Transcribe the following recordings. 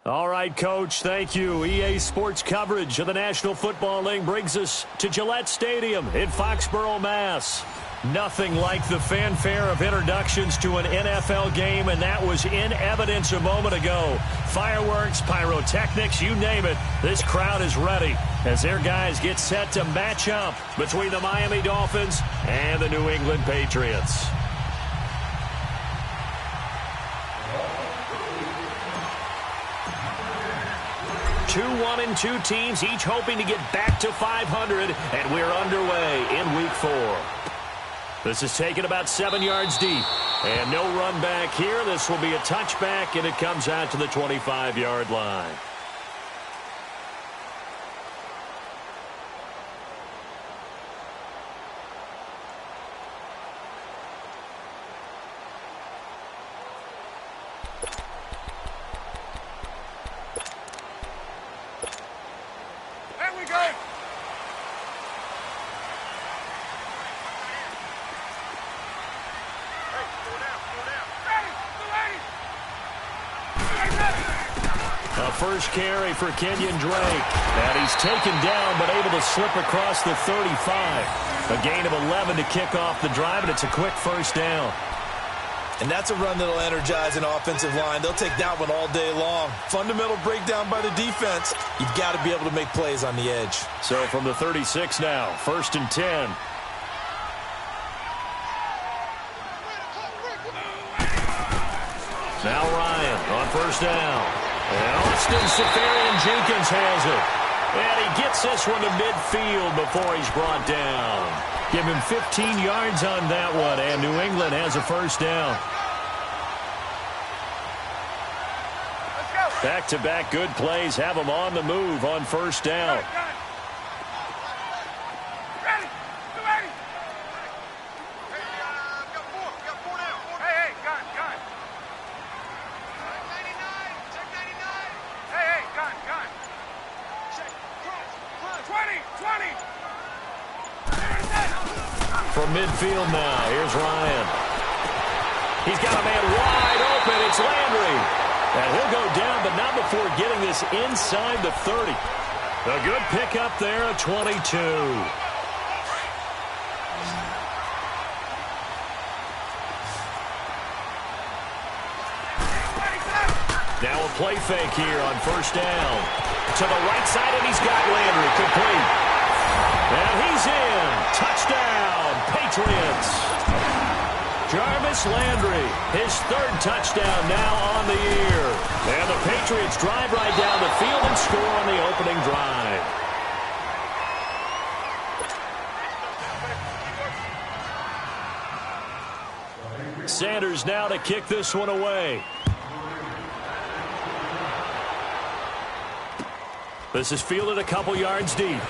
All right, Coach, thank you. EA Sports coverage of the National Football League brings us to Gillette Stadium in Foxborough, Mass. Nothing like the fanfare of introductions to an NFL game, and that was in evidence a moment ago. Fireworks, pyrotechnics, you name it, this crowd is ready as their guys get set to match up between the Miami Dolphins and the New England Patriots. Two 1-2 teams, each hoping to get back to 500, and we're underway in Week 4. This is taken about 7 yards deep, and no run back here. This will be a touchback, and it comes out to the 25-yard line. First carry for Kenyon Drake. And he's taken down but able to slip across the 35. A gain of 11 to kick off the drive, and it's a quick first down. And that's a run that'll energize an offensive line. They'll take that one all day long. Fundamental breakdown by the defense. You've got to be able to make plays on the edge. So from the 36 now, 1st and 10. Now Ryan on first down. And Austin Seferian-Jenkins has it. And he gets this one to midfield before he's brought down. Give him 15 yards on that one, and New England has a first down. Back-to-back good plays have them on the move on first down. From midfield now, here's Ryan. He's got a man wide open. It's Landry. And he'll go down, but not before getting this inside the 30. A good pickup there at 22. Now a play fake here on first down. To the right side, and he's got Landry complete. And he's in. Touchdown, Patriots. Jarvis Landry, his 3rd touchdown now on the year. And the Patriots drive right down the field and score on the opening drive. Sanders now to kick this one away. This is fielded a couple yards deep.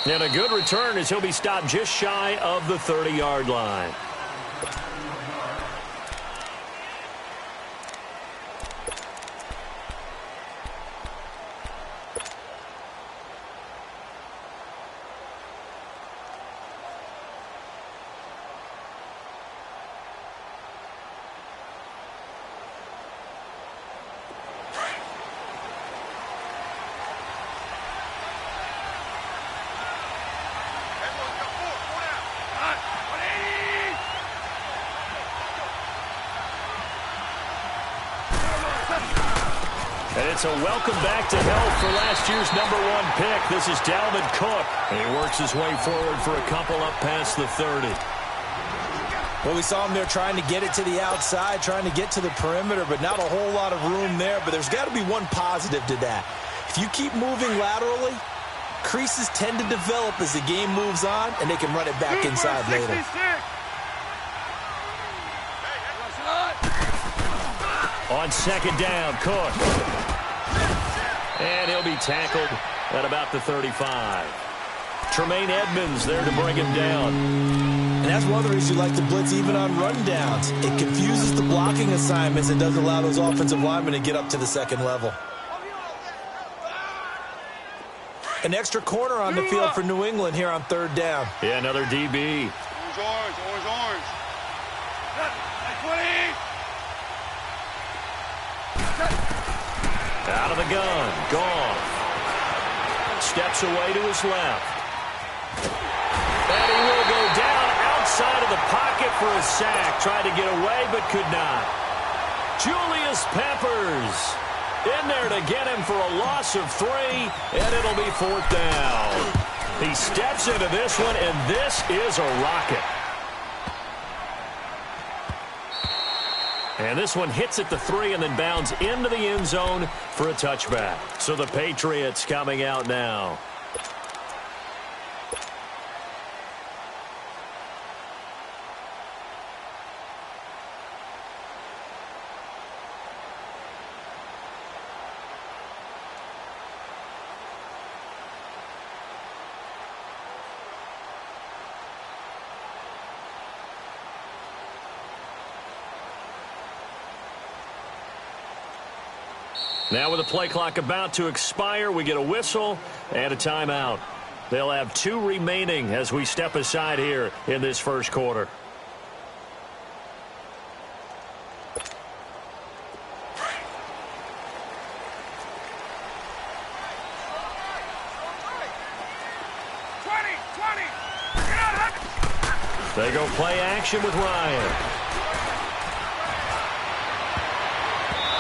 And a good return as he'll be stopped just shy of the 30-yard line. And it's a welcome back to health for last year's #1 pick. This is Dalvin Cook. And he works his way forward for a couple up past the 30. Well, we saw him there trying to get it to the outside, trying to get to the perimeter, but not a whole lot of room there. But there's got to be one positive to that. If you keep moving laterally, creases tend to develop as the game moves on, and they can run it back inside later. On second down, Cook. And he'll be tackled at about the 35. Tremaine Edmonds there to bring him down. And that's one of the reasons you like to blitz even on rundowns. It confuses the blocking assignments and doesn't allow those offensive linemen to get up to the second level. An extra corner on the field for New England here on 3rd down. Yeah, another DB. Orange. Out of the gun. Goff. Steps away to his left. And he will go down outside of the pocket for a sack. Tried to get away, but could not. Julius Peppers in there to get him for a loss of 3, and it'll be 4th down. He steps into this one, and this is a rocket. And this one hits at the 3 and then bounds into the end zone for a touchback. So the Patriots coming out now. Now with the play clock about to expire, we get a whistle and a timeout. They'll have 2 remaining as we step aside here in this first quarter. They go play action with Ryan.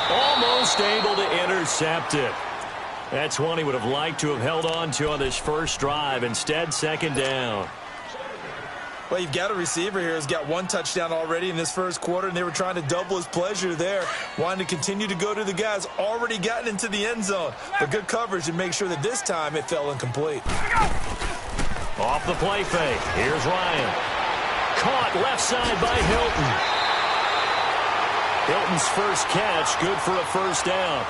Almost able to intercept it. That's one he would have liked to have held on to on this first drive. Instead, 2nd down. Well, you've got a receiver here who's got 1 touchdown already in this first quarter, and they were trying to double his pleasure there, wanting to continue to go to the guys already gotten into the end zone. But good coverage to make sure that this time it fell incomplete. Off the play fake. Here's Ryan. Caught left side by Hilton. Hilton's first catch, good for a first down.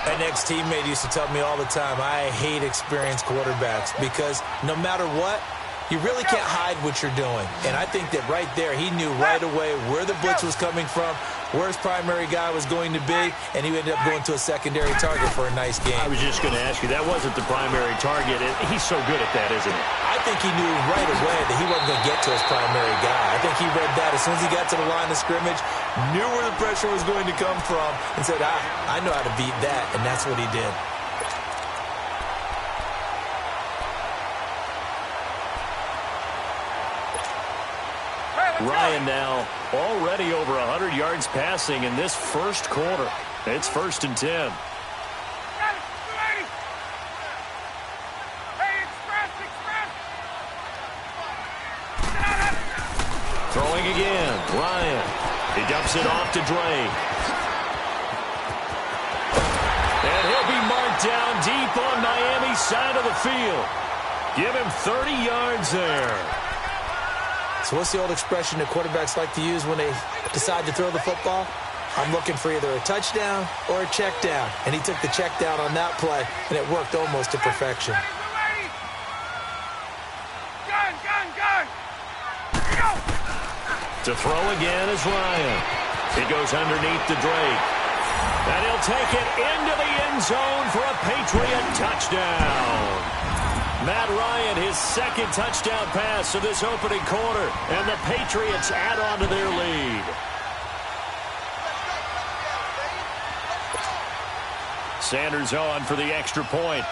An ex-teammate used to tell me all the time, I hate experienced quarterbacks because no matter what, you really can't hide what you're doing. And I think that right there, he knew right away where the blitz was coming from, where his primary guy was going to be, and he ended up going to a secondary target for a nice game. I was just going to ask you, that wasn't the primary target. He's so good at that, isn't he? I think he knew right away that he wasn't going to get to his primary guy. I think he read that as soon as he got to the line of scrimmage, knew where the pressure was going to come from, and said, I know how to beat that, and that's what he did. Ryan now already over 100 yards passing in this first quarter. It's 1st and 10. Throwing again. Ryan. He dumps it off to Drake. And he'll be marked down deep on Miami's side of the field. Give him 30 yards there. So what's the old expression that quarterbacks like to use when they decide to throw the football? I'm looking for either a touchdown or a check down. And he took the check down on that play, and it worked almost to perfection. To throw again is Ryan. He goes underneath to Drake. And he'll take it into the end zone for a Patriot touchdown. Matt Ryan, his 2nd touchdown pass of this opening quarter. And the Patriots add on to their lead. Sanders on for the extra point.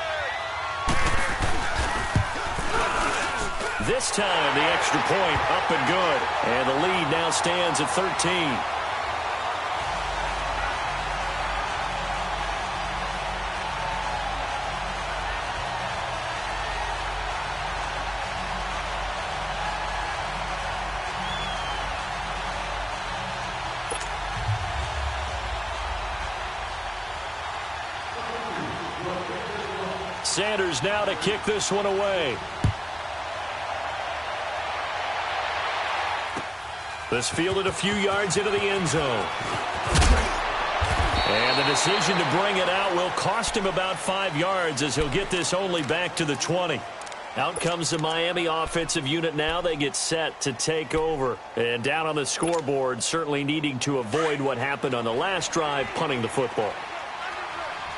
This time, the extra point up and good. And the lead now stands at 13. Sanders now to kick this one away. This fielded a few yards into the end zone. And the decision to bring it out will cost him about 5 yards as he'll get this only back to the 20. Out comes the Miami offensive unit now. They get set to take over. And down on the scoreboard, certainly needing to avoid what happened on the last drive, punting the football.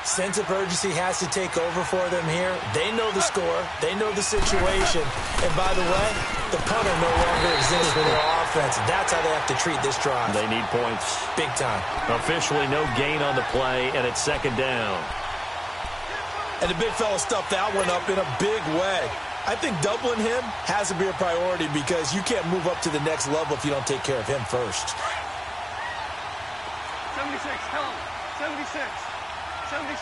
Sense of urgency has to take over for them here. They know the score. They know the situation. And by the way, the punter no longer exists for their offense. defense. That's how they have to treat this drive. They need points. Big time. Officially no gain on the play, and it's second down. And the big fella stuffed that one up in a big way. I think doubling him has to be a priority because you can't move up to the next level if you don't take care of him first. 76, tell him. 76. 76.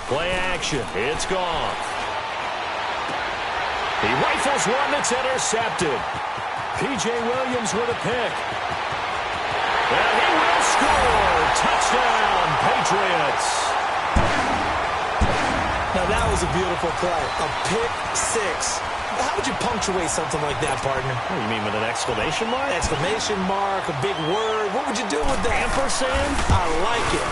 Play action. It's gone. He rifles one that's intercepted. P.J. Williams with a pick. And he will score. Touchdown, Patriots. Now that was a beautiful play. A pick six. How would you punctuate something like that, partner? What do you mean, with an exclamation mark? Exclamation mark, a big word. What would you do with that? Ampersand? I like it.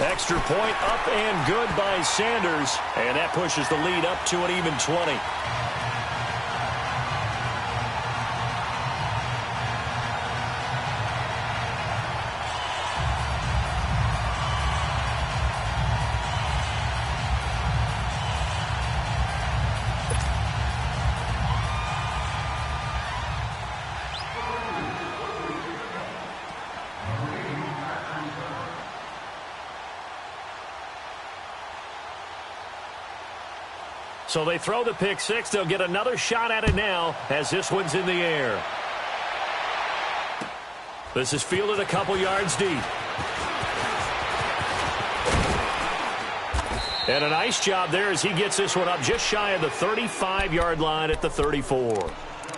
Extra point up and good by Sanders. And that pushes the lead up to an even 20. So they throw the pick six. They'll get another shot at it now as this one's in the air. This is fielded a couple yards deep. And a nice job there as he gets this one up just shy of the 35-yard line at the 34.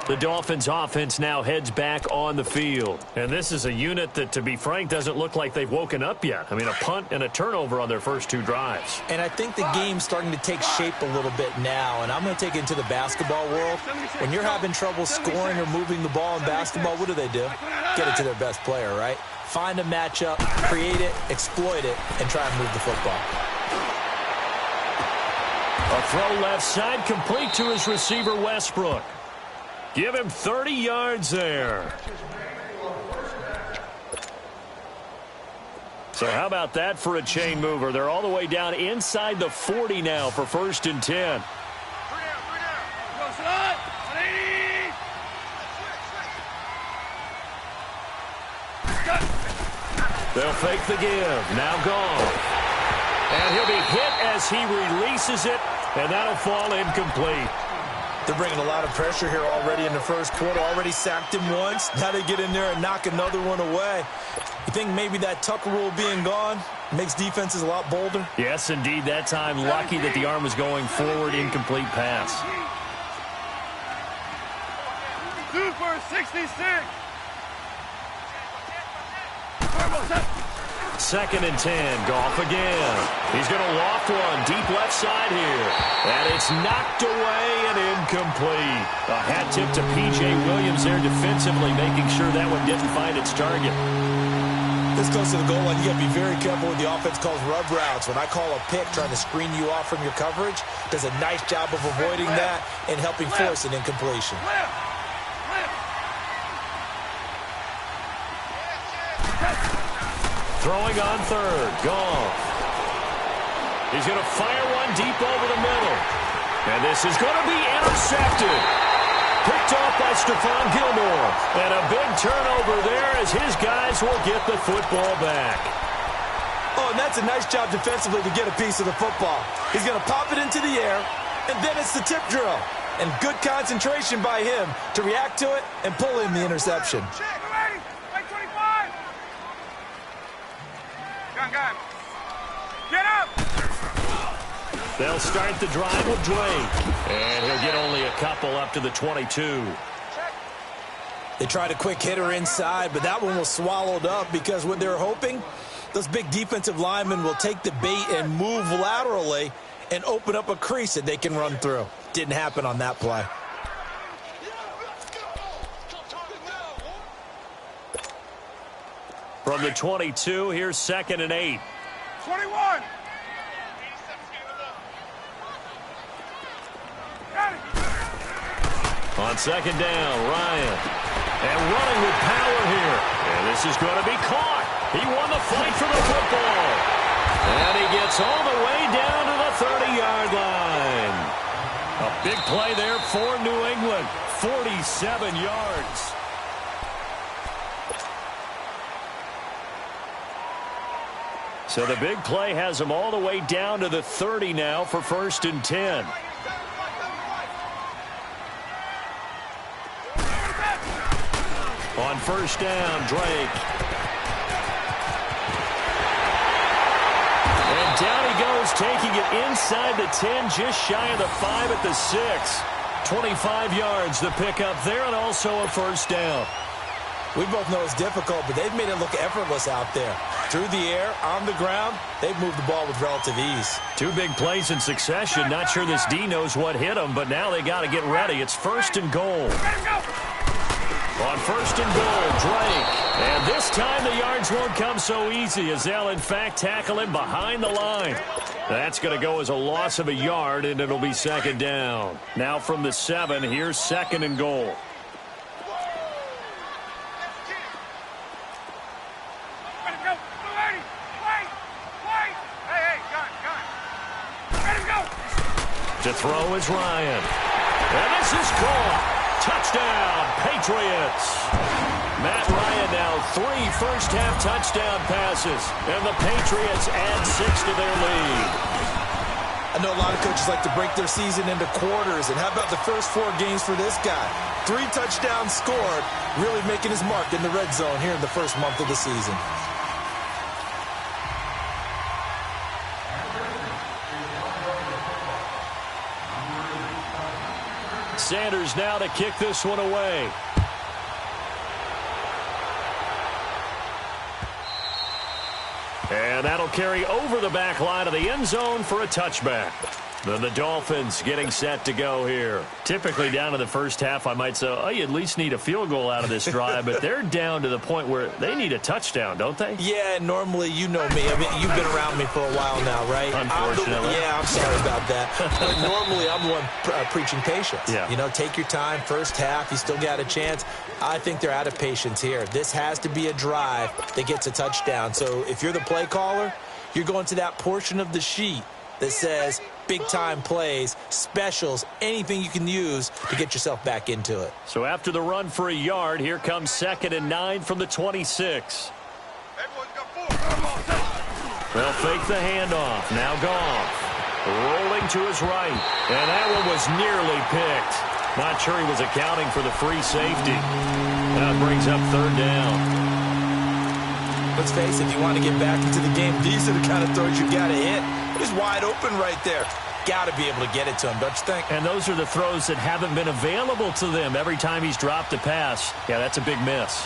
The Dolphins offense now heads back on the field. And this is a unit that, to be frank, doesn't look like they've woken up yet. I mean, a punt and a turnover on their first two drives. And I think the game's starting to take shape a little bit now. And I'm going to take it into the basketball world. When you're having trouble scoring or moving the ball in basketball, what do? Get it to their best player, right? Find a matchup, create it, exploit it, and try and move the football. A throw left side, complete to his receiver, Westbrook. Give him 30 yards there. So how about that for a chain mover? They're all the way down inside the 40 now for 1st and 10. They'll fake the give. Now gone. And he'll be hit as he releases it, and that'll fall incomplete. They're bringing a lot of pressure here already in the first quarter. Already sacked him once. Now they get in there and knock another one away. You think maybe that Tucker rule being gone makes defenses a lot bolder? Yes, indeed. That time, lucky that the arm was going forward. Incomplete pass. 2 for 66. 2nd and 10. Goff again. He's going to loft one deep left side here. And it's knocked away and incomplete. A hat tip to P.J. Williams there defensively, making sure that one didn't find its target. This goes to the goal line. You got to be very careful with the offense calls rub routes. When I call a pick trying to screen you off from your coverage, does a nice job of avoiding that and helping force an incompletion. Throwing on 3rd. Goff. He's going to fire one deep over the middle. And this is going to be intercepted. Picked off by Stephon Gilmore. And a big turnover there as his guys will get the football back. Oh, and that's a nice job defensively to get a piece of the football. He's going to pop it into the air, and then it's the tip drill. And good concentration by him to react to it and pull in the interception. Get up! They'll start the drive with Drake. And he'll get only a couple up to the 22. They tried a quick hitter inside, but that one was swallowed up because what they're hoping, those big defensive linemen will take the bait and move laterally and open up a crease that they can run through. Didn't happen on that play. From the 22, here's 2nd and 8. 21. On 2nd down, Ryan. And running with power here. And this is going to be caught. He won the fight for the football. And he gets all the way down to the 30-yard line. Big play there for New England. 47 yards. So the big play has them all the way down to the 30 now for 1st and 10. On 1st down, Drake. And down he goes, taking it inside the 10, just shy of the 5 at the 6. 25 yards the pickup there, and also a 1st down. We both know it's difficult, but they've made it look effortless out there. Through the air, on the ground, they've moved the ball with relative ease. 2 big plays in succession. Not sure this D knows what hit them, but now they got to get ready. It's 1st and goal. On 1st and goal, Drake. And this time the yards won't come so easy as they'll, in fact, tackle him behind the line. That's going to go as a loss of a yard, and it'll be 2nd down. Now from the 7, here's 2nd and goal. To throw is Ryan. And this is caught. Touchdown, Patriots. Matt Ryan now 3 first-half touchdown passes. And the Patriots add 6 to their lead. I know a lot of coaches like to break their season into quarters. And how about the first 4 games for this guy? 3 touchdowns scored, really making his mark in the red zone here in the first month of the season. Sanders now to kick this one away. And that'll carry over the back line of the end zone for a touchback. Then the Dolphins getting set to go here. Typically down to the first half, I might say, oh, you at least need a field goal out of this drive. But they're down to the point where they need a touchdown, don't they? Yeah, normally, you know me. I mean, you've been around me for a while now, right? Unfortunately. I'm sorry about that. But normally, I'm the one preaching patience. Yeah. You know, take your time. First half, you still got a chance. I think they're out of patience here. This has to be a drive that gets a touchdown. So if you're the play caller, you're going to that portion of the sheet that says big-time plays, specials, anything you can use to get yourself back into it. So after the run for a yard, here comes 2nd and 9 from the 26. They'll fake the handoff. Now Goff. Rolling to his right. And that one was nearly picked. Not sure he was accounting for the free safety. That brings up 3rd down. Let's face it, if you want to get back into the game, these are the kind of throws you got to hit. He's wide open right there. Got to be able to get it to him, don't you think? And those are the throws that haven't been available to them every time he's dropped a pass. Yeah, that's a big miss.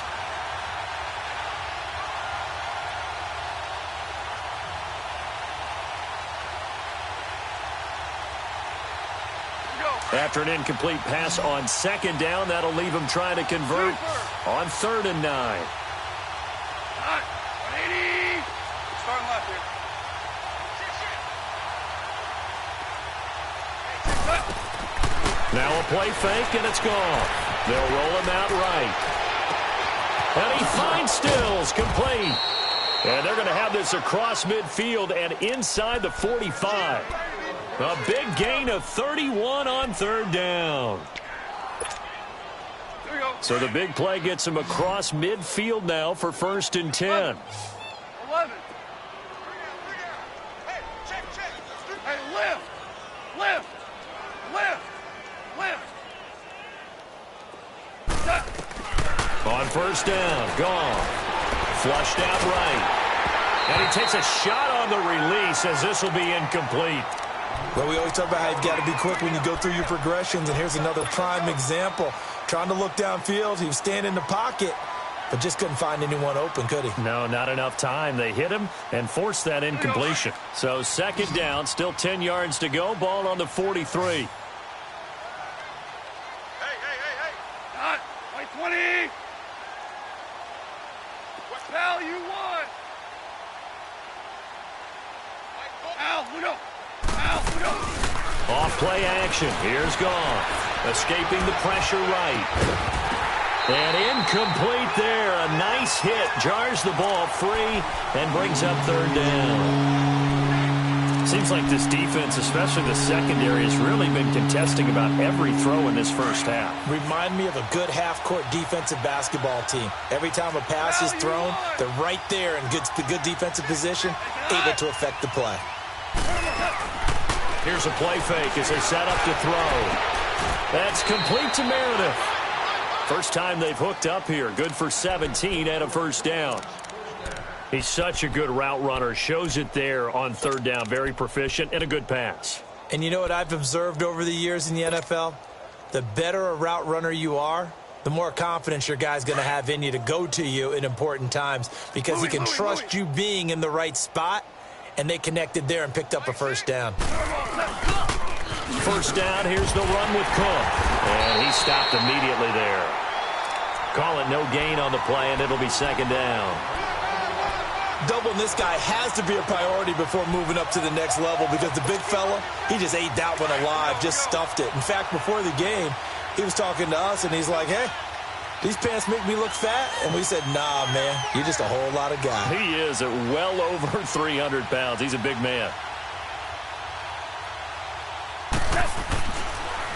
After an incomplete pass on 2nd down, that'll leave him trying to convert on 3rd and 9. Starting left here. Now a play fake, and it's gone. They'll roll him out right. And he finds Stills, complete. And they're going to have this across midfield and inside the 45. A big gain of 31 on 3rd down. So the big play gets him across midfield now for 1st and 10. 11. Hey, lift. On 1st down, gone. Flushed out right. And he takes a shot on the release as this will be incomplete. Well, we always talk about how you've got to be quick when you go through your progressions, and here's another prime example. Trying to look downfield, he was standing in the pocket, but just couldn't find anyone open, could he? No, not enough time. They hit him and forced that incompletion. So 2nd down, still 10 yards to go. Ball on the 43. Hey. Not by 20. What foul you want? Al, look up. Off play action. Here's Goff. Escaping the pressure right. And incomplete there. A nice hit. Jars the ball free and brings up 3rd down. Seems like this defense, especially the secondary, has really been contesting about every throw in this first half. Remind me of a good half-court defensive basketball team. Every time a pass is thrown, they're right there in the good defensive position, able to affect the play. Here's a play fake as they set up to throw. That's complete to Meredith. First time they've hooked up here. Good for 17 and a first down. He's such a good route runner. Shows it there on third down. Very proficient and a good pass. And you know what I've observed over the years in the NFL? The better a route runner you are, the more confidence your guy's going to have in you to go to you in important times because he can trust you being in the right spot, and they connected there and picked up a first down. First down, here's the run with Cook. And he stopped immediately there. Call it no gain on the play, and it'll be second down. Doubling this guy has to be a priority before moving up to the next level because the big fella, he just ate that one alive, just stuffed it. In fact, before the game, he was talking to us, and he's like, hey, these pants make me look fat? And we said, nah, man, you're just a whole lot of guy. He is at well over 300 pounds. He's a big man.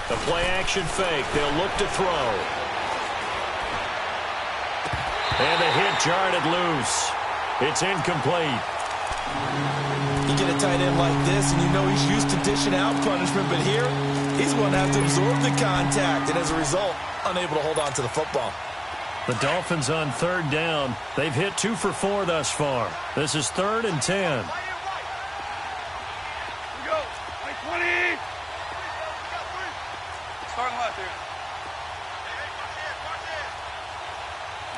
The play-action fake. They'll look to throw. And the hit jarred it loose. It's incomplete. You get a tight end like this, and you know he's used to dishing out punishment, but here, he's going to have to absorb the contact, and as a result, unable to hold on to the football. The Dolphins on third down. They've hit 2 for 4 thus far. This is 3rd and 10. Here we go. 20. Starting left here.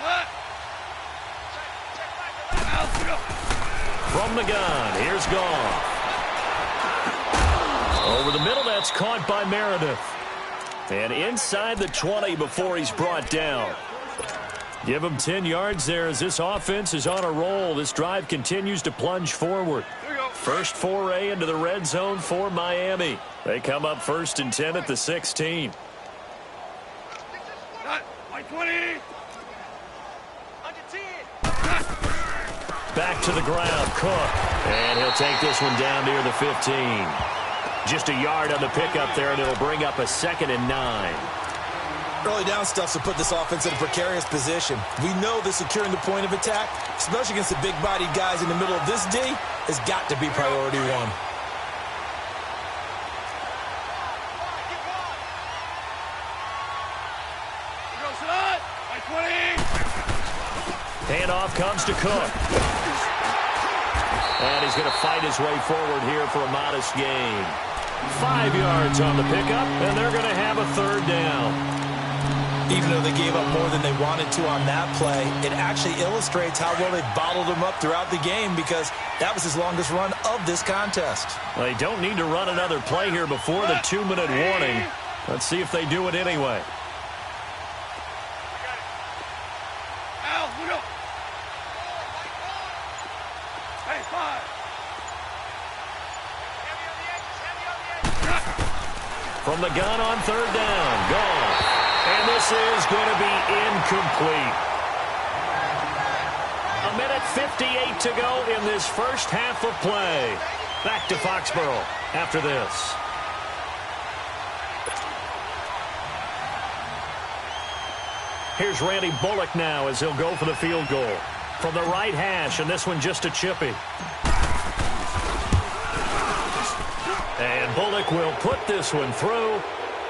Left. From the gun, here's Goff. Over the middle, that's caught by Meredith. And inside the 20 before he's brought down. Give him 10 yards there as this offense is on a roll. This drive continues to plunge forward. First foray into the red zone for Miami. They come up 1st and 10 at the 16. Like 20. Back to the ground, Cook. And he'll take this one down near the 15. Just a yard on the pickup there, and it'll bring up a 2nd and 9. Early down stuff to put this offense in a precarious position. We know that securing the point of attack, especially against the big-bodied guys in the middle of this D, has got to be priority one. Handoff comes to Cook. And he's going to fight his way forward here for a modest gain. 5 yards on the pickup, and they're going to have a 3rd down. Even though they gave up more than they wanted to on that play, it actually illustrates how well they bottled him up throughout the game because that was his longest run of this contest. Well, they don't need to run another play here before the 2-minute warning. Let's see if they do it anyway. From the gun on 3rd down, Goff. And this is going to be incomplete. 1:58 to go in this first half of play. Back to Foxborough after this. Here's Randy Bullock now as he'll go for the field goal. From the right hash, and this one just a chippy. And Bullock will put this one through,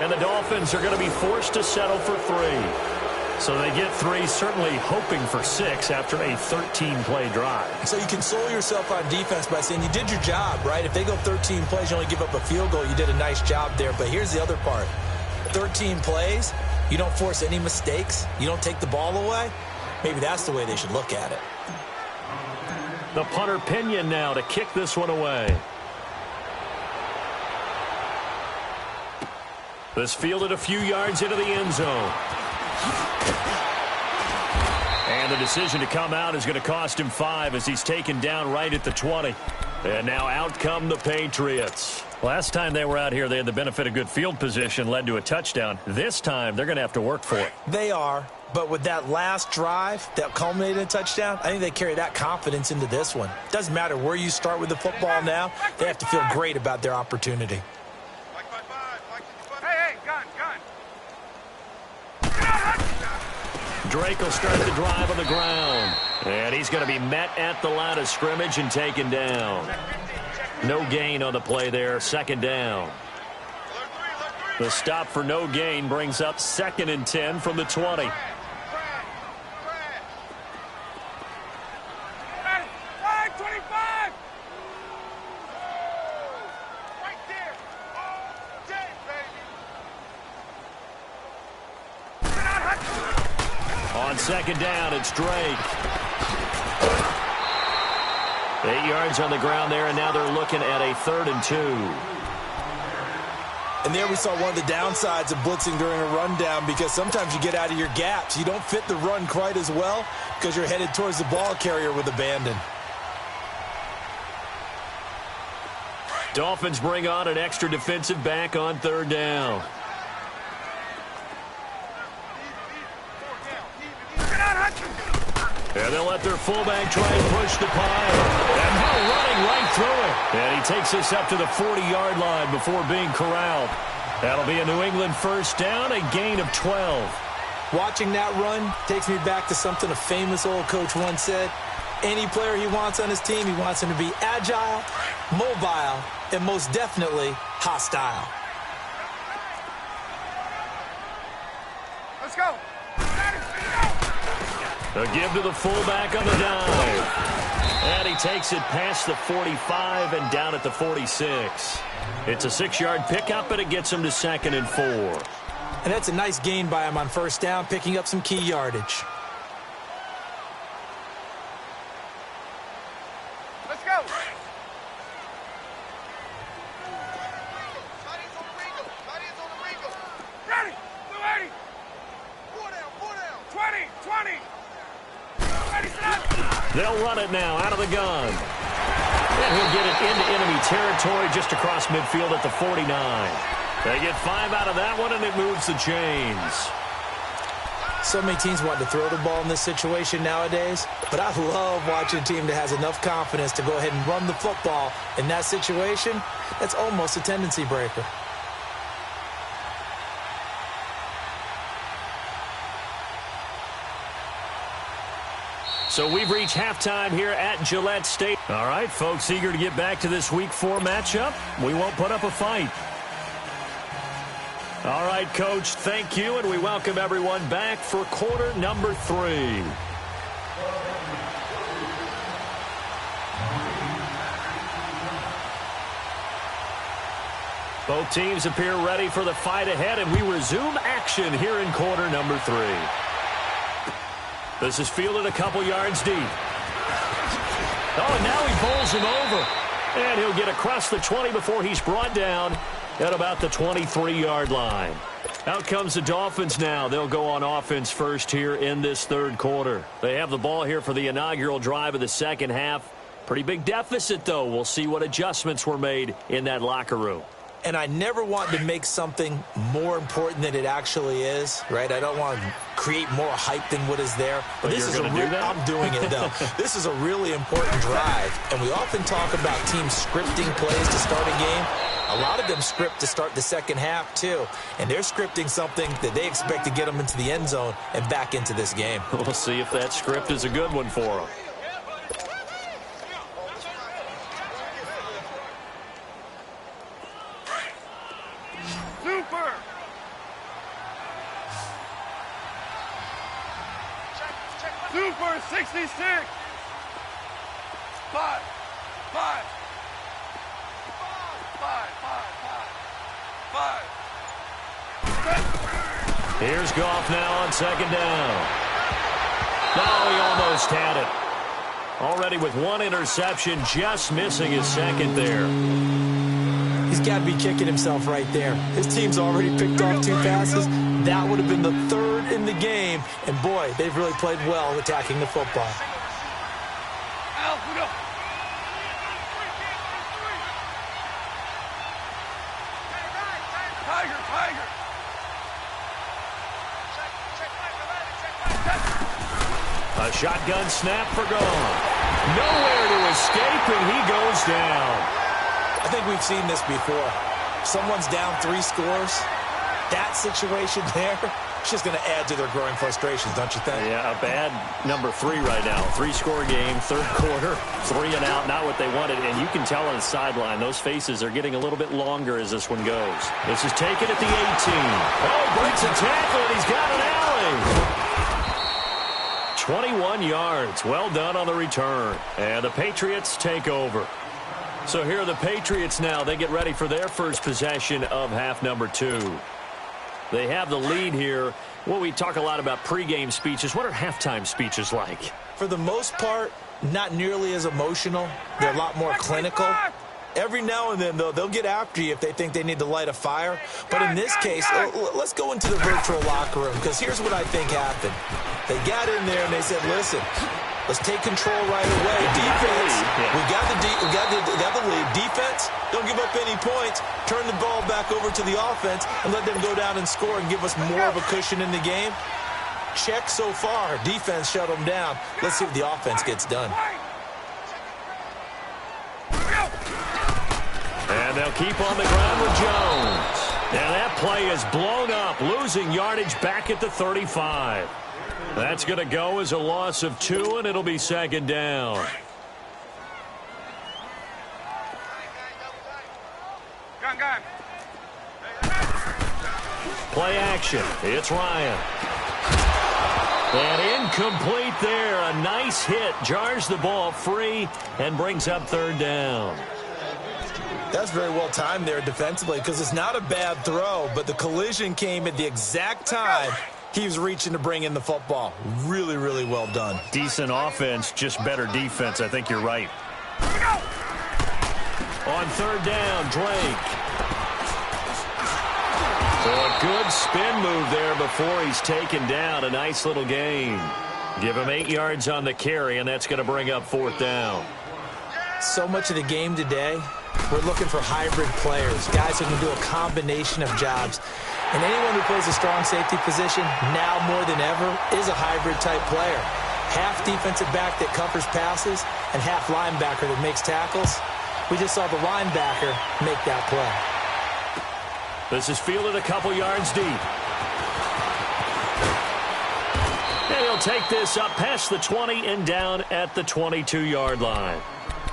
and the Dolphins are going to be forced to settle for 3. So they get 3, certainly hoping for 6 after a 13-play drive. So you console yourself on defense by saying you did your job, right? If they go 13 plays, you only give up a field goal, you did a nice job there. But here's the other part. 13 plays, you don't force any mistakes, you don't take the ball away. Maybe that's the way they should look at it. The punter Pinion now to kick this one away. This fielded a few yards into the end zone. And the decision to come out is going to cost him 5 as he's taken down right at the 20. And now out come the Patriots. Last time they were out here, they had the benefit of good field position, led to a touchdown. This time, they're going to have to work for it. They are, but with that last drive that culminated in a touchdown, I think they carry that confidence into this one. Doesn't matter where you start with the football now, they have to feel great about their opportunity. Hey, gun. Drake will start the drive on the ground. And he's going to be met at the line of scrimmage and taken down. No gain on the play there, second down. The stop for no gain brings up 2nd and 10 from the 20. On second down, it's Drake. 8 yards on the ground there, and now they're looking at a 3rd and 2. And there we saw one of the downsides of blitzing during a rundown, because sometimes you get out of your gaps. You don't fit the run quite as well because you're headed towards the ball carrier with abandon. Dolphins bring on an extra defensive back on 3rd down. And they'll let their fullback try and push the pile. And now running right through it. And he takes this up to the 40-yard line before being corralled. That'll be a New England first down, a gain of 12. Watching that run takes me back to something a famous old coach once said. Any player he wants on his team, he wants him to be agile, mobile, and most definitely hostile. Let's go. A give to the fullback on the dive. And he takes it past the 45 and down at the 46. It's a 6-yard pickup, and it gets him to 2nd and 4. And that's a nice gain by him on first down, picking up some key yardage. Let's go. Ready. 280. 4 down. 20. They'll run it now out of the gun. And he'll get it into enemy territory just across midfield at the 49. They get 5 out of that one, and it moves the chains. So many teams want to throw the ball in this situation nowadays, but I love watching a team that has enough confidence to go ahead and run the football. In that situation, that's almost a tendency breaker. So we've reached halftime here at Gillette Stadium. All right, folks, eager to get back to this Week 4 matchup. We won't put up a fight. All right, Coach, thank you, and we welcome everyone back for quarter number 3. Both teams appear ready for the fight ahead, and we resume action here in quarter number 3. This is fielded a couple yards deep. Oh, and now he bowls him over. And he'll get across the 20 before he's brought down at about the 23-yard line. Out comes the Dolphins now. They'll go on offense first here in this 3rd quarter. They have the ball here for the inaugural drive of the second half. Pretty big deficit, though. We'll see what adjustments were made in that locker room. And I never want to make something more important than it actually is, right? I don't want to create more hype than what is there. But this is a real, I'm doing it, though. This is a really important drive. And we often talk about teams scripting plays to start a game. A lot of them script to start the second half, too. And they're scripting something that they expect to get them into the end zone and back into this game. We'll see if that script is a good one for them. Super 66. 5. Here's Goff now on second down. Oh, he almost had it. Already with one interception, just missing his second there. He's got to be kicking himself right there. His team's already picked off 2 passes. That would have been the 3rd in the game. And, boy, they've really played well attacking the football. A shotgun snap for gone. Nowhere to escape, and he goes down. I think we've seen this before. Someone's down 3 scores. That situation there, it's just going to add to their growing frustrations, don't you think? Yeah, a bad number 3 right now. 3-score game, third quarter, 3 and out, not what they wanted. And you can tell on the sideline, those faces are getting a little bit longer as this one goes. This is taken at the 18. Oh, breaks a tackle, and he's got an alley. 21 yards. Well done on the return. And the Patriots take over. So here are the Patriots now. They get ready for their first possession of half number 2. They have the lead here. Well, we talk a lot about pregame speeches. What are halftime speeches like? For the most part, not nearly as emotional. They're a lot more clinical. Every now and then, though, they'll get after you if they think they need to light a fire. But in this case, let's go into the virtual locker room, because here's what I think happened. They got in there and they said, listen, let's take control right away. Defense, we got the lead. Defense, don't give up any points. Turn the ball back over to the offense and let them go down and score and give us more of a cushion in the game. Check so far. Defense shut them down. Let's see what the offense gets done. And they'll keep on the ground with Jones. And that play is blown up, losing yardage back at the 35. That's going to go as a loss of 2, and it'll be second down. Play action. It's Ryan. And incomplete there. A nice hit. Jars the ball free and brings up third down. That's very well timed there defensively, because it's not a bad throw, but the collision came at the exact time he was reaching to bring in the football. Really, really well done. Decent offense, just better defense. I think you're right. On third down, Drake. So a good spin move there before he's taken down. A nice little gain. Give him 8 yards on the carry, and that's going to bring up fourth down. So much of the game today, we're looking for hybrid players, guys who can do a combination of jobs. And anyone who plays a strong safety position, now more than ever, is a hybrid-type player. Half defensive back that covers passes and half linebacker that makes tackles. We just saw the linebacker make that play. This is fielded a couple yards deep. And he'll take this up past the 20 and down at the 22-yard line.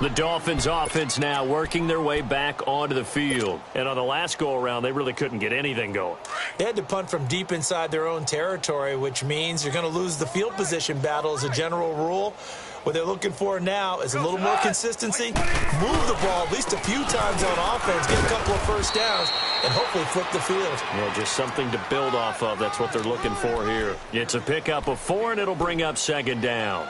The Dolphins offense now working their way back onto the field. And on the last go-around, they really couldn't get anything going. They had to punt from deep inside their own territory, which means you're going to lose the field position battle as a general rule. What they're looking for now is a little more consistency, move the ball at least a few times on offense, get a couple of first downs, and hopefully flip the field. Yeah, just something to build off of. That's what they're looking for here. It's a pickup of 4, and it'll bring up second down.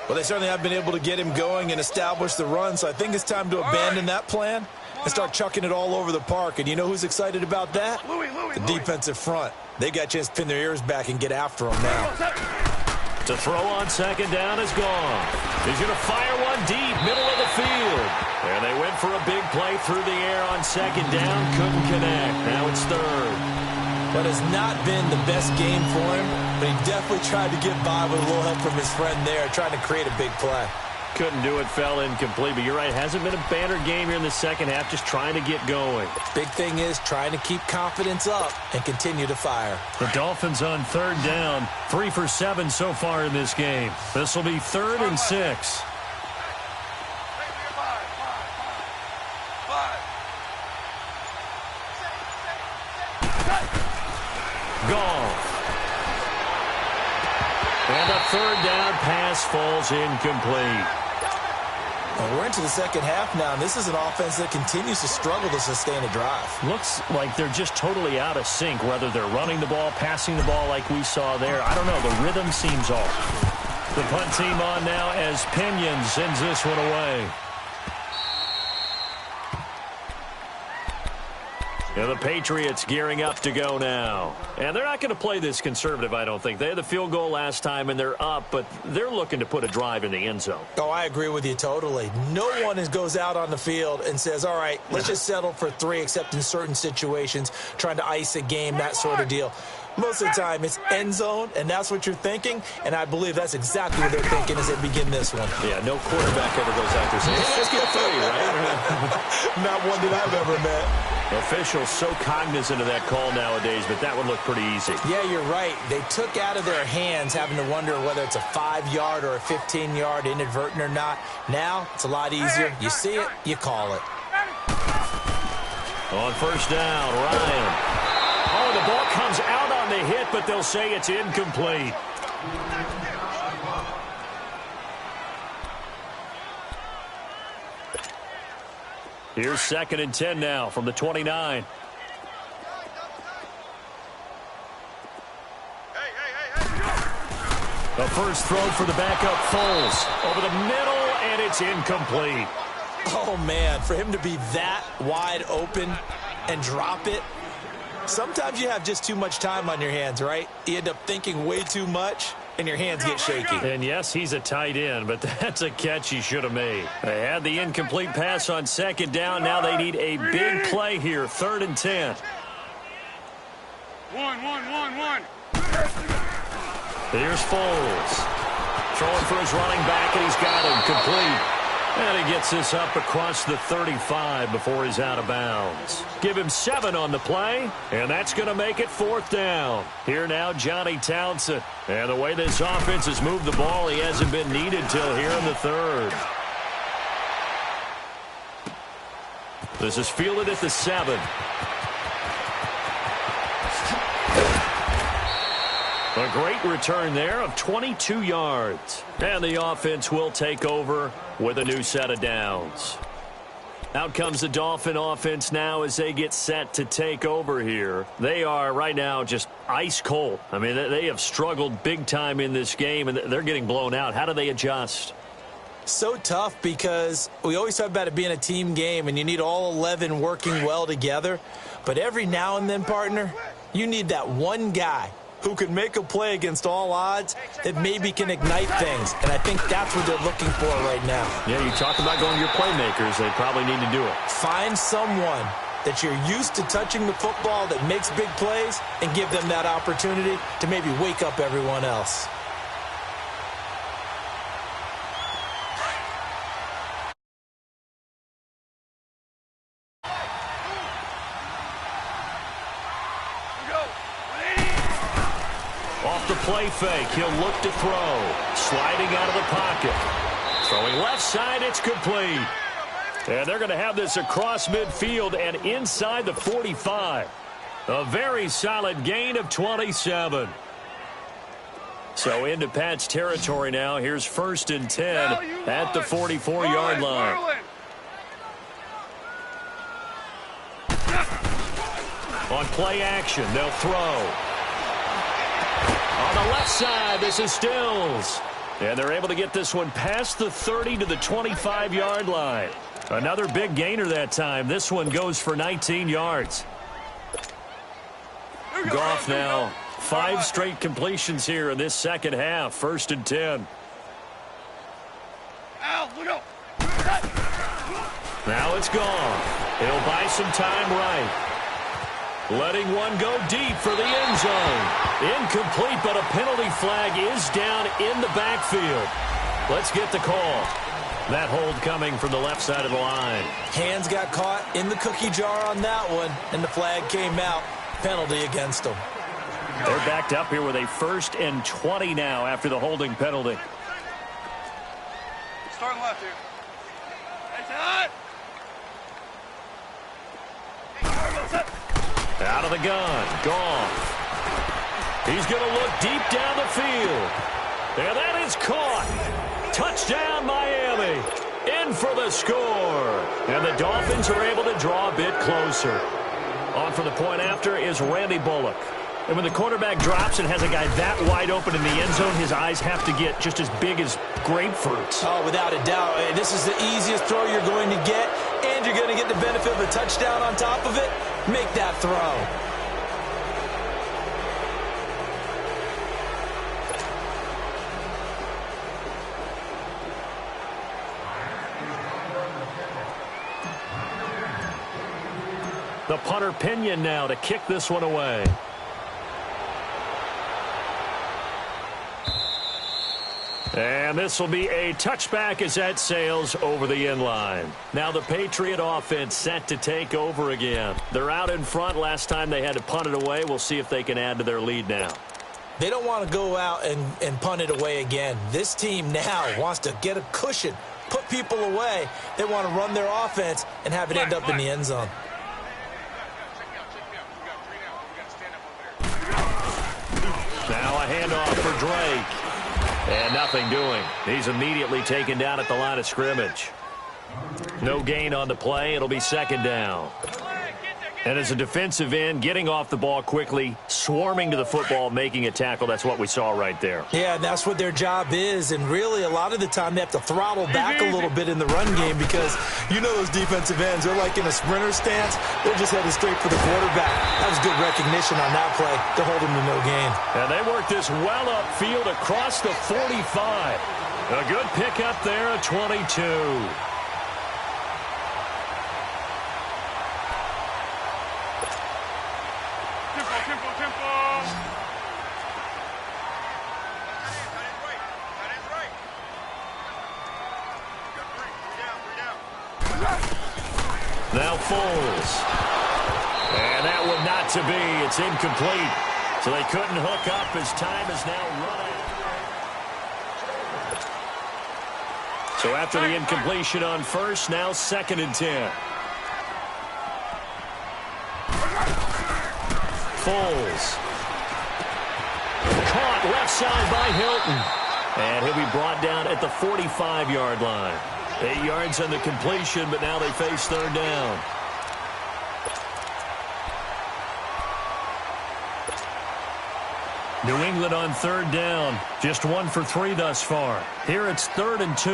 Well, they certainly have been able to get him going and establish the run, so I think it's time to abandon that plan and start chucking it all over the park. And you know who's excited about that? The defensive front. They got a chance to pin their ears back and get after him now. To throw on second down is gone. He's going to fire one deep, middle of the field. And they went for a big play through the air on second down. Couldn't connect. Now it's third. But it's not been the best game for him, but he definitely tried to get by with a little help from his friend there, trying to create a big play. Couldn't do it, fell incomplete. But you're right, hasn't been a banner game here in the second half, just trying to get going. Big thing is trying to keep confidence up and continue to fire. The Dolphins on third down, 3 for 7 so far in this game. This will be 3rd and 6. Goff. And a third down pass falls incomplete. Well, we're into the second half now, and this is an offense that continues to struggle to sustain a drive. Looks like they're just totally out of sync, whether they're running the ball, passing the ball like we saw there. I don't know. The rhythm seems off. The punt team on now as Pinion sends this one away. And the Patriots gearing up to go now. And they're not going to play this conservative, I don't think. They had the field goal last time, and they're up, but they're looking to put a drive in the end zone. Oh, I agree with you totally. No one goes out on the field and says, all right, let's just settle for 3, except in certain situations, trying to ice a game, that sort of deal. Most of the time, it's end zone, and that's what you're thinking, and I believe that's exactly what they're thinking as they begin this one. Yeah, no quarterback ever goes out there saying, let's get 3, right? Not one that I've ever met. Officials so cognizant of that call nowadays, but that would look pretty easy. Yeah, you're right. They took out of their hands having to wonder whether it's a 5-yard or a 15-yard inadvertent or not. Now, it's a lot easier. You see it, you call it. On first down, Ryan. Oh, the ball comes out on the hit, but they'll say it's incomplete. Here's 2nd and 10 now from the 29. The first throw for the backup Foles. Over the middle, and it's incomplete. Oh, man, for him to be that wide open and drop it. Sometimes you have just too much time on your hands, right? You end up thinking way too much, and your hands get shaky. And yes, he's a tight end, but that's a catch he should have made. They had the incomplete pass on 2nd down. Now they need a big play here, 3rd and 10. One. Here's Foles. Throwing for his running back, and he's got him complete. And he gets this up across the 35 before he's out of bounds. Give him 7 on the play, and that's going to make it 4th down. Here now, Johnny Townsend. And the way this offense has moved the ball, he hasn't been needed till here in the 3rd. This is fielded at the 7. A great return there of 22 yards. And the offense will take over with a new set of downs. Out comes the Dolphin offense now as they get set to take over here. They are right now just ice cold. I mean, they have struggled big time in this game, and they're getting blown out. How do they adjust? So tough because we always talk about it being a team game, and you need all 11 working well together. But every now and then, partner, you need that one guy who can make a play against all odds that maybe can ignite things. And I think that's what they're looking for right now. Yeah, you talk about going to your playmakers. They probably need to do it. Find someone that you're used to touching the football that makes big plays and give them that opportunity to maybe wake up everyone else. Off the play fake, he'll look to throw. Sliding out of the pocket. Throwing left side, it's complete. And they're going to have this across midfield and inside the 45. A very solid gain of 27. So into Pat's territory now. Here's 1st and 10 at the 44-yard line. On play action, they'll throw. On the left side, this is Stills. And they're able to get this one past the 30 to the 25-yard line. Another big gainer that time. This one goes for 19 yards. Goff now, 5 straight completions here in this second half. 1st and 10. Now it's Goff. He'll buy some time right. Letting one go deep for the end zone. Incomplete, but a penalty flag is down in the backfield. Let's get the call. That hold coming from the left side of the line. Hands got caught in the cookie jar on that one, and the flag came out. Penalty against them. They're backed up here with a 1st and 20 now after the holding penalty. Starting left here. Out of the gun, Goff. He's going to look deep down the field. And that is caught. Touchdown, Miami. In for the score. And the Dolphins are able to draw a bit closer. On for the point after is Randy Bullock. And when the quarterback drops and has a guy that wide open in the end zone, his eyes have to get just as big as grapefruits. Oh, without a doubt. This is the easiest throw you're going to get, and you're going to get the benefit of a touchdown on top of it. Make that throw. The punter Pinion now to kick this one away. And this will be a touchback as that sails over the end line. Now the Patriot offense set to take over again. They're out in front. Last time they had to punt it away. We'll see if they can add to their lead now. They don't want to go out and punt it away again. This team now wants to get a cushion, put people away. They want to run their offense and have it end up in the end zone. Now a handoff for Drake. And nothing doing. He's immediately taken down at the line of scrimmage. No gain on the play. It'll be second down. And as a defensive end, getting off the ball quickly, swarming to the football, making a tackle, that's what we saw right there. Yeah, and that's what their job is. And really, a lot of the time, they have to throttle back a little bit in the run game because you know those defensive ends, they're like in a sprinter stance. They're just headed straight for the quarterback. That was good recognition on that play to hold him to no gain. And they worked this well upfield across the 45. A good pickup there at 22. Now Foles. And that one not to be. It's incomplete. So they couldn't hook up as time is now running. So after the incompletion on first, now 2nd and 10. Foles. Caught left side by Hilton. And he'll be brought down at the 45-yard line. 8 yards on the completion, but now they face third down. New England on third down. Just 1 for 3 thus far. Here it's 3rd and 2.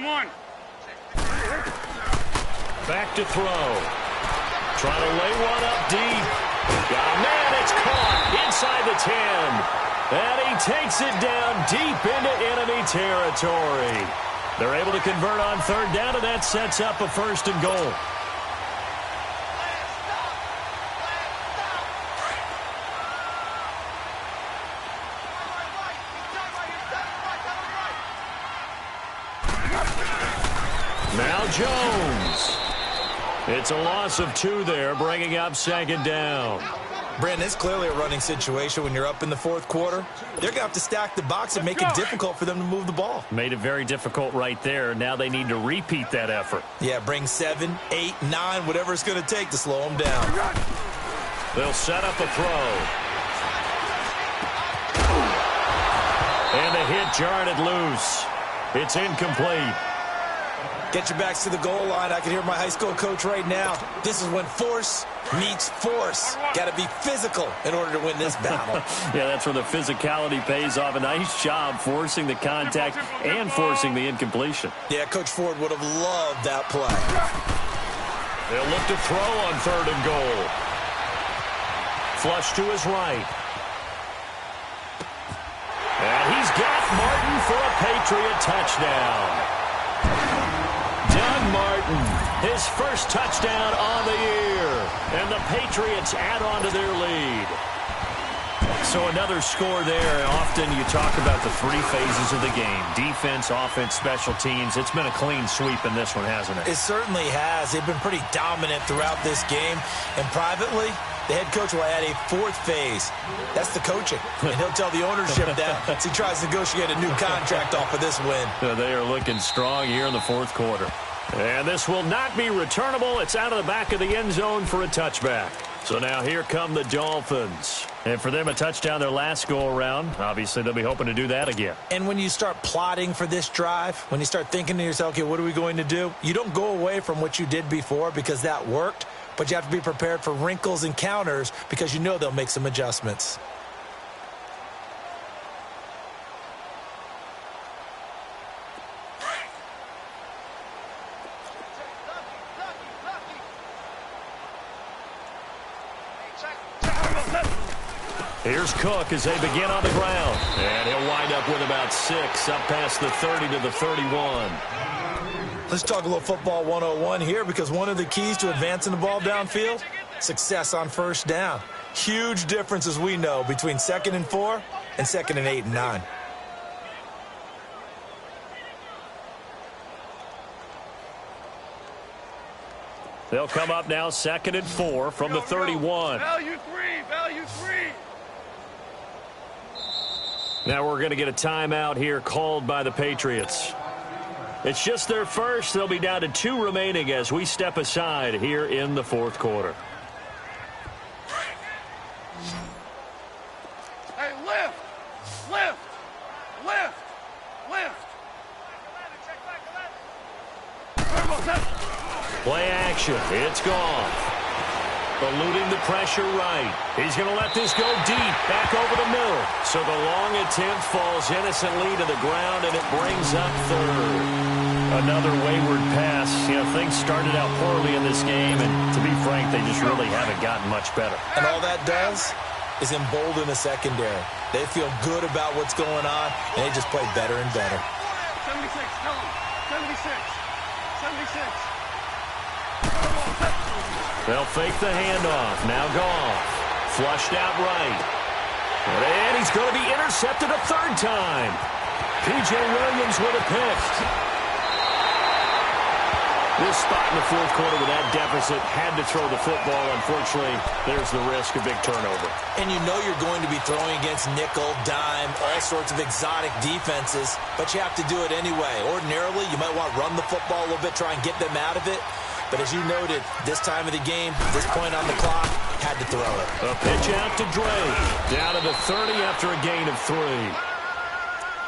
One. Back to throw. Trying to lay one up deep. Oh, man, it's caught inside the 10. And he takes it down deep into enemy territory. They're able to convert on third down, and that sets up a 1st and goal. Now Jones. It's a loss of 2 there, bringing up 2nd down. Brandon, it's clearly a running situation when you're up in the 4th quarter. They're going to have to stack the box and make it difficult for them to move the ball. Made it very difficult right there. Now they need to repeat that effort. Yeah, bring 7, 8, 9, whatever it's going to take to slow them down. They'll set up a throw. And the hit jarred it loose. It's incomplete. Get your backs to the goal line. I can hear my high school coach right now. This is when force meets force. Got to be physical in order to win this battle. Yeah, that's where the physicality pays off. A nice job forcing the contact and forcing the incompletion. Yeah, Coach Ford would have loved that play. They'll look to throw on 3rd and goal. Flush to his right. And he's got Martin for a Patriot touchdown. Martin, his first touchdown on the year, and the Patriots add on to their lead. So another score there. Often you talk about the 3 phases of the game: defense, offense, special teams. It's been a clean sweep in this one, hasn't it? It certainly has. They've been pretty dominant throughout this game. And privately, the head coach will add a 4th phase. That's the coaching. And he'll tell the ownership that as he tries to negotiate a new contract off of this win. They are looking strong here in the 4th quarter. And this will not be returnable. It's out of the back of the end zone for a touchback. So now here come the Dolphins. And for them, a touchdown their last go-around. Obviously, they'll be hoping to do that again. And when you start plotting for this drive, when you start thinking to yourself, okay, what are we going to do? You don't go away from what you did before because that worked, but you have to be prepared for wrinkles and counters because you know they'll make some adjustments. Here's Cook as they begin on the ground. And he'll wind up with about 6, up past the 30 to the 31. Let's talk a little football 101 here because one of the keys to advancing the ball downfield, success on first down. Huge difference, as we know, between 2nd and 4 and 2nd and 8 and 9. They'll come up now 2nd and 4 from the 31. Value 3, value 3. Now we're going to get a timeout here called by the Patriots. It's just their first. They'll be down to 2 remaining as we step aside here in the 4th quarter. Hey, lift, lift, lift, lift. Play action. It's gone. Eluding the pressure right. He's going to let this go deep, back over the middle. So the long attempt falls innocently to the ground, and it brings up 3rd. Another wayward pass. You know, things started out poorly in this game, and to be frank, they just really haven't gotten much better. And all that does is embolden the secondary. They feel good about what's going on, and they just play better and better. 76, tell him. 76, 76. They'll fake the handoff. Now Goff. Flushed out right. And he's going to be intercepted a 3rd time. P.J. Williams with a pick. This spot in the 4th quarter with that deficit, had to throw the football. Unfortunately, there's the risk of big turnover. And you know you're going to be throwing against nickel, dime, all sorts of exotic defenses, but you have to do it anyway. Ordinarily, you might want to run the football a little bit, try and get them out of it. But as you noted, this time of the game, this point on the clock, had to throw it. A pitch out to Drake. Down to the 30 after a gain of 3.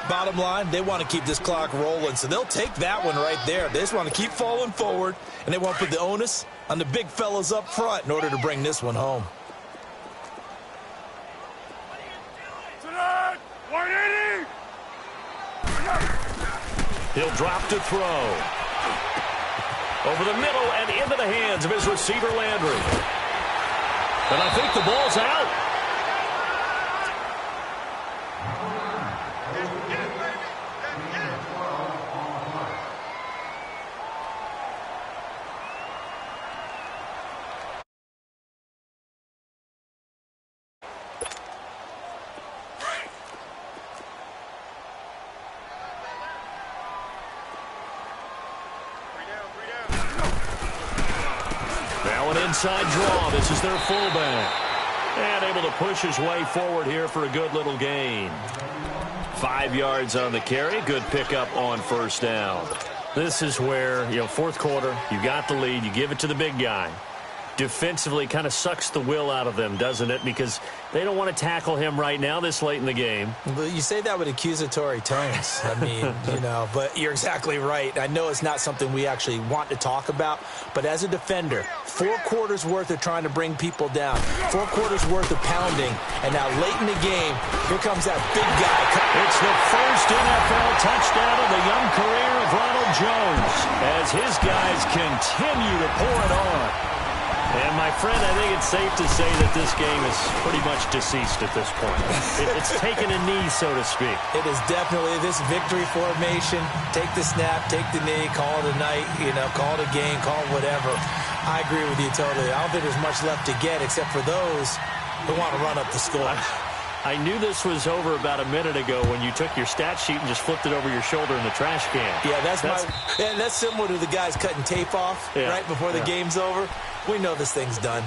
Bottom line, they want to keep this clock rolling, so they'll take that one right there. They just want to keep falling forward, and they want to put the onus on the big fellas up front in order to bring this one home. 180. He'll drop to throw. Over the middle and into the hands of his receiver, Landry. And I think the ball's out. Inside draw. This is their fullback. And able to push his way forward here for a good little gain. 5 yards on the carry. Good pickup on first down. This is where, 4th quarter, you got the lead. You give it to the big guy. Defensively kind of sucks the will out of them, doesn't it? Because they don't want to tackle him right now this late in the game. But you say that with accusatory tones. I mean, but you're exactly right. I know it's not something we actually want to talk about, but as a defender, 4 quarters worth of trying to bring people down, 4 quarters worth of pounding, and now late in the game, here comes that big guy. It's the first NFL touchdown of the young career of Ronald Jones as his guys continue to pour it on. And, my friend, I think it's safe to say that this game is pretty much deceased at this point. It's taken a knee, so to speak. It is definitely this victory formation. Take the snap, take the knee, call it a night, call it a game, call it whatever. I agree with you totally. I don't think there's much left to get except for those who want to run up the score. I knew this was over about a minute ago when you took your stat sheet and just flipped it over your shoulder in the trash can. Yeah, that's similar to the guys cutting tape off right before the game's over. We know this thing's done.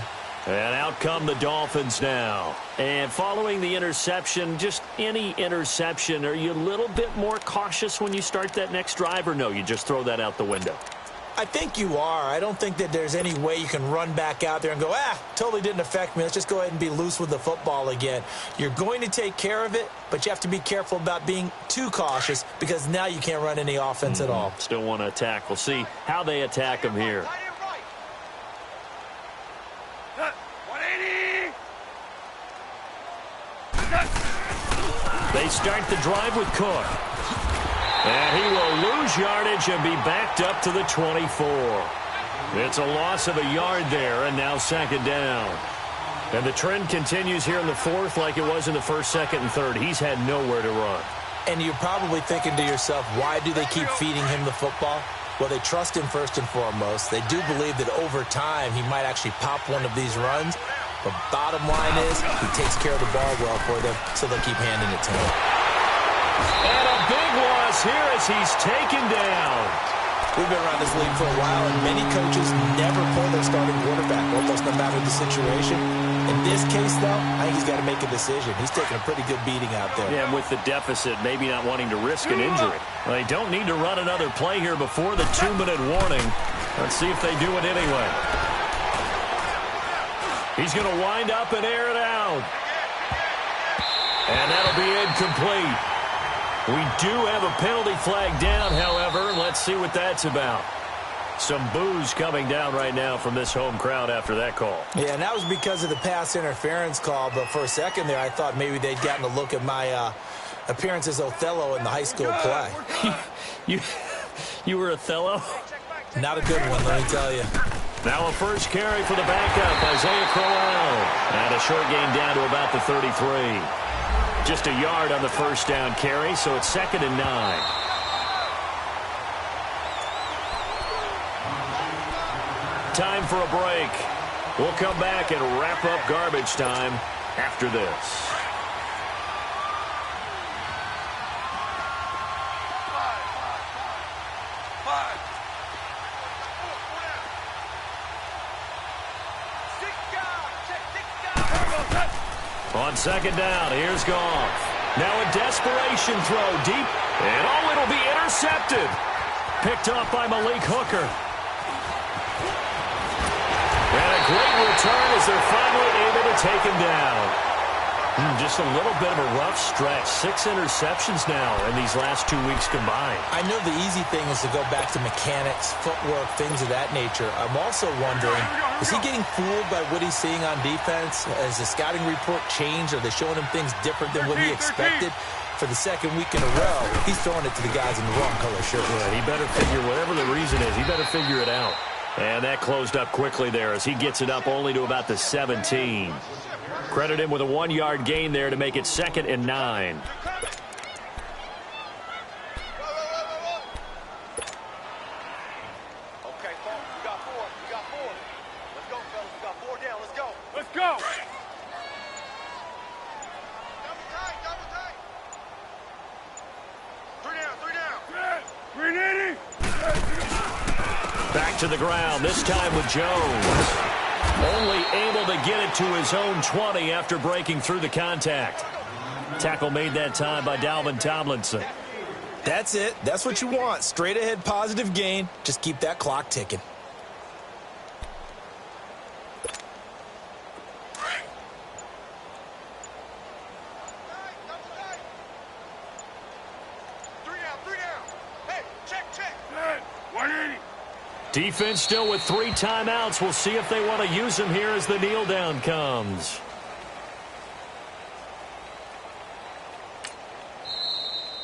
And out come the Dolphins now. And following the interception, just any interception, are you a little bit more cautious when you start that next drive, or no, you just throw that out the window? I think you are. I don't think that there's any way you can run back out there and go, totally didn't affect me. Let's just go ahead and be loose with the football again. You're going to take care of it, but you have to be careful about being too cautious because now you can't run any offense at all. Still want to attack. We'll see how they attack him here. 180. They start the drive with Cook. And he will lose yardage and be backed up to the 24. It's a loss of a yard there, and now second down. And the trend continues here in the fourth like it was in the first, second, and third. He's had nowhere to run. And you're probably thinking to yourself, why do they keep feeding him the football? Well, they trust him first and foremost. They do believe that over time he might actually pop one of these runs. But bottom line is he takes care of the ball well for them, so they'll keep handing it to him. And a big loss here as he's taken down. We've been around this league for a while, and many coaches never pull their starting quarterback, almost no matter the situation. In this case, though, I think he's got to make a decision. He's taking a pretty good beating out there. Yeah, and with the deficit, maybe not wanting to risk an injury. Well, they don't need to run another play here before the 2-minute warning. Let's see if they do it anyway. He's going to wind up and air it out. And that'll be incomplete. We do have a penalty flag down, however. Let's see what that's about. Some boos coming down right now from this home crowd after that call. Yeah, and that was because of the pass interference call. But for a second there, I thought maybe they'd gotten a look at my appearance as Othello in the high school play. You were Othello? Not a good one, let me tell you. Now a first carry for the backup, Isaiah Crowell. And a short gain down to about the 33. Just a yard on the first down carry, so it's 2nd and 9. Time for a break. We'll come back and wrap up garbage time after this. On second down, here's Goff. Now a desperation throw deep, and it'll be intercepted. Picked off by Malik Hooker. And a great return as they're finally able to take him down. Just a little bit of a rough stretch. 6 interceptions now in these last 2 weeks combined. I know the easy thing is to go back to mechanics, footwork, things of that nature. I'm also wondering, is he getting fooled by what he's seeing on defense? Has the scouting report changed? Are they showing him things different than what he expected? For the second week in a row, he's throwing it to the guys in the wrong color shirt. Yeah, he better figure, whatever the reason is, he better figure it out. And that closed up quickly there as he gets it up only to about the 17. Credit him with a 1-yard gain there to make it 2nd and 9. Okay, folks, we got 4. We got 4. Let's go, fellas. We got 4 down. Let's go. Let's go. Double tight. 3 down. 380. Back to the ground, this time with Jones. Only able to get it to his own 20 after breaking through the contact. Tackle made that time by Dalvin Tomlinson. That's it. That's what you want. Straight ahead positive gain. Just keep that clock ticking. Defense still with 3 timeouts. We'll see if they want to use them here as the kneel down comes.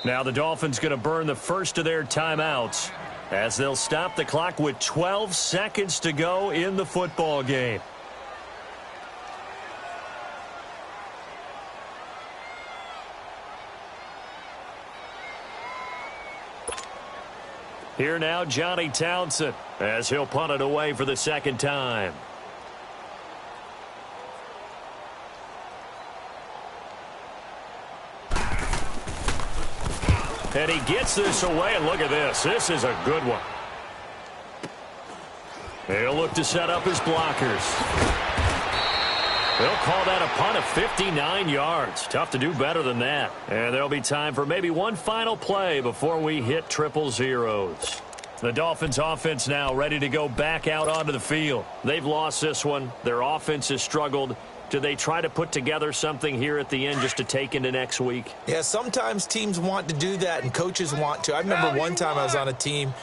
Now the Dolphins going to burn the first of their timeouts as they'll stop the clock with 12 seconds to go in the football game. Here now, Johnny Townsend, as he'll punt it away for the second time. And he gets this away, and look at this. This is a good one. He'll look to set up his blockers. They'll call that a punt of 59 yards. Tough to do better than that. And there'll be time for maybe one final play before we hit triple zeros. The Dolphins offense now ready to go back out onto the field. They've lost this one. Their offense has struggled. Do they try to put together something here at the end just to take into next week? Yeah, sometimes teams want to do that and coaches want to. I remember one time I was on a team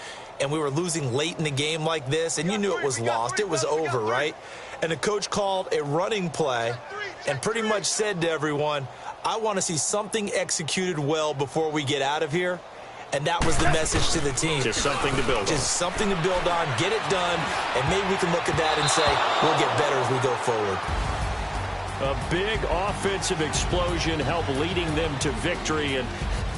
and we were losing late in the game like this, and you knew it was lost. It was over, right? And the coach called a running play and pretty much said to everyone, I want to see something executed well before we get out of here. And that was the message to the team. Just something to build on. Just something to build on, get it done, and maybe we can look at that and say, we'll get better as we go forward. A big offensive explosion helped leading them to victory. And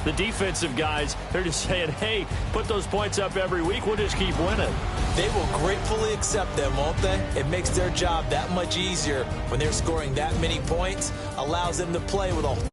the defensive guys, they're just saying, hey, put those points up every week. We'll just keep winning. They will gratefully accept them, won't they? It makes their job that much easier when they're scoring that many points, allows them to play with a